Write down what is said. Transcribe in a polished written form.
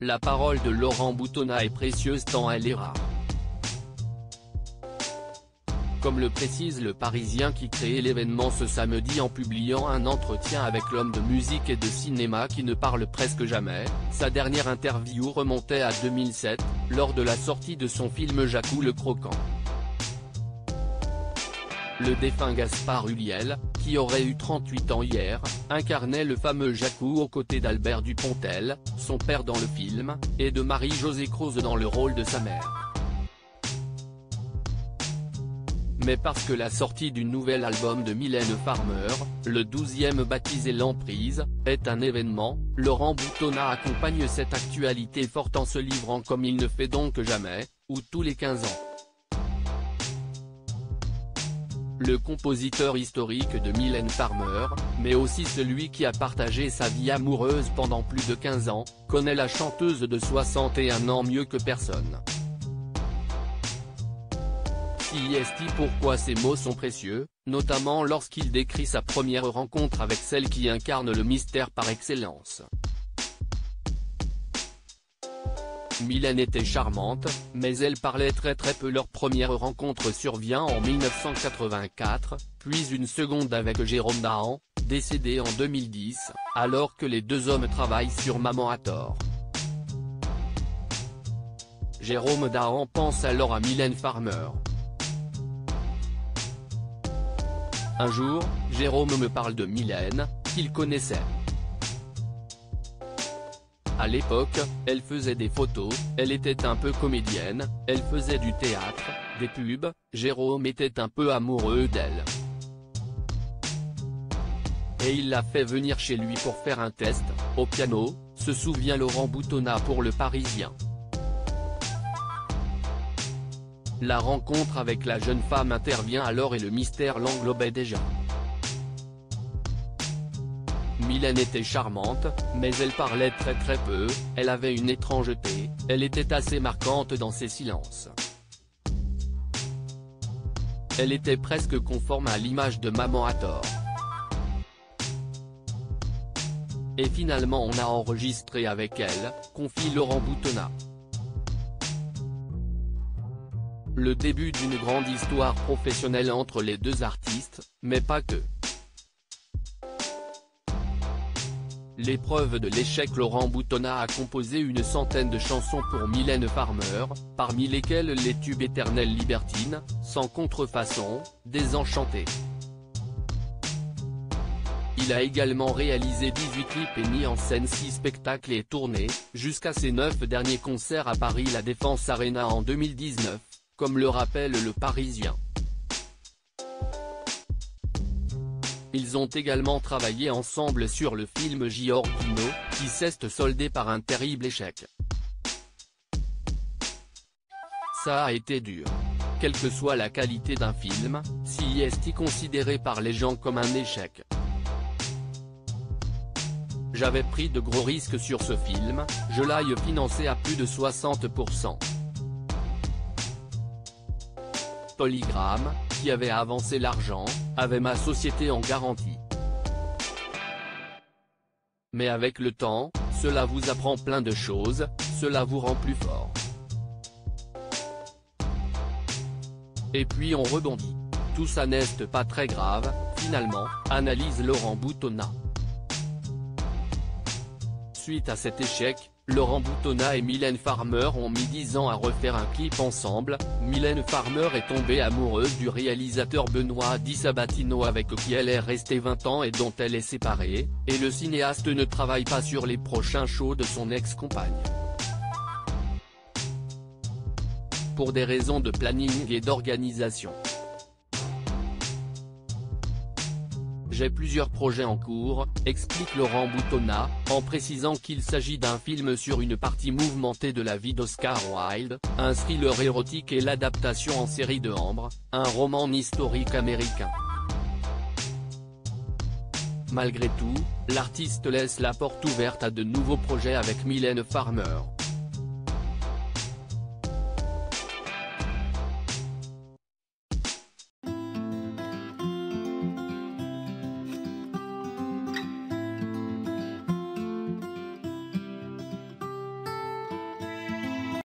La parole de Laurent Boutonnat est précieuse tant elle est rare. Comme le précise le Parisien qui crée l'événement ce samedi en publiant un entretien avec l'homme de musique et de cinéma qui ne parle presque jamais, sa dernière interview remontait à 2007, lors de la sortie de son film Jacou le Croquant. Le défunt Gaspard Ulliel, qui aurait eu 38 ans hier, incarnait le fameux Jacou aux côtés d'Albert Dupontel, son père dans le film, et de Marie-Josée Croze dans le rôle de sa mère. Mais parce que la sortie du nouvel album de Mylène Farmer, le 12e baptisé L'Emprise, est un événement, Laurent Boutonnat accompagne cette actualité forte en se livrant comme il ne fait donc jamais, ou tous les 15 ans. Le compositeur historique de Mylène Farmer, mais aussi celui qui a partagé sa vie amoureuse pendant plus de 15 ans, connaît la chanteuse de 61 ans mieux que personne. Pourquoi ces mots sont précieux, notamment lorsqu'il décrit sa première rencontre avec celle qui incarne le mystère par excellence. Mylène était charmante, mais elle parlait très peu. Leur première rencontre survient en 1984, puis une seconde avec Jérôme Dahan, décédé en 2010, alors que les deux hommes travaillent sur Maman a tort. Jérôme Dahan pense alors à Mylène Farmer. Un jour, Jérôme me parle de Mylène, qu'il connaissait. À l'époque, elle faisait des photos, elle était un peu comédienne, elle faisait du théâtre, des pubs, Jérôme était un peu amoureux d'elle. Et il l'a fait venir chez lui pour faire un test, au piano, se souvient Laurent Boutonnat pour Le Parisien. La rencontre avec la jeune femme intervient alors et le mystère l'englobait déjà. Mylène était charmante, mais elle parlait très peu, elle avait une étrangeté, elle était assez marquante dans ses silences. Elle était presque conforme à l'image de Maman a tort. Et finalement on a enregistré avec elle, confie Laurent Boutonnat. Le début d'une grande histoire professionnelle entre les deux artistes, mais pas que. L'épreuve de l'échec. Laurent Boutonnat a composé une centaine de chansons pour Mylène Farmer, parmi lesquelles les tubes éternels Libertine, Sans contrefaçon, Désenchanté. Il a également réalisé 18 clips et mis en scène 6 spectacles et tournées, jusqu'à ses 9 derniers concerts à Paris La Défense Arena en 2019. Comme le rappelle le Parisien. Ils ont également travaillé ensemble sur le film Giorgino, qui s'est soldé par un terrible échec. Ça a été dur. Quelle que soit la qualité d'un film, si est considéré par les gens comme un échec. J'avais pris de gros risques sur ce film, je l'ai financé à plus de 60%. Polygram, qui avait avancé l'argent, avait ma société en garantie. Mais avec le temps, cela vous apprend plein de choses, cela vous rend plus fort. Et puis on rebondit. Tout ça n'est pas très grave, finalement, analyse Laurent Boutonnat. Suite à cet échec, Laurent Boutonnat et Mylène Farmer ont mis 10 ans à refaire un clip ensemble. Mylène Farmer est tombée amoureuse du réalisateur Benoît Di Sabatino avec qui elle est restée 20 ans et dont elle est séparée, et le cinéaste ne travaille pas sur les prochains shows de son ex-compagne. Pour des raisons de planning et d'organisation. J'ai plusieurs projets en cours, explique Laurent Boutonnat, en précisant qu'il s'agit d'un film sur une partie mouvementée de la vie d'Oscar Wilde, un thriller érotique et l'adaptation en série de Ambre, un roman historique américain. Malgré tout, l'artiste laisse la porte ouverte à de nouveaux projets avec Mylène Farmer.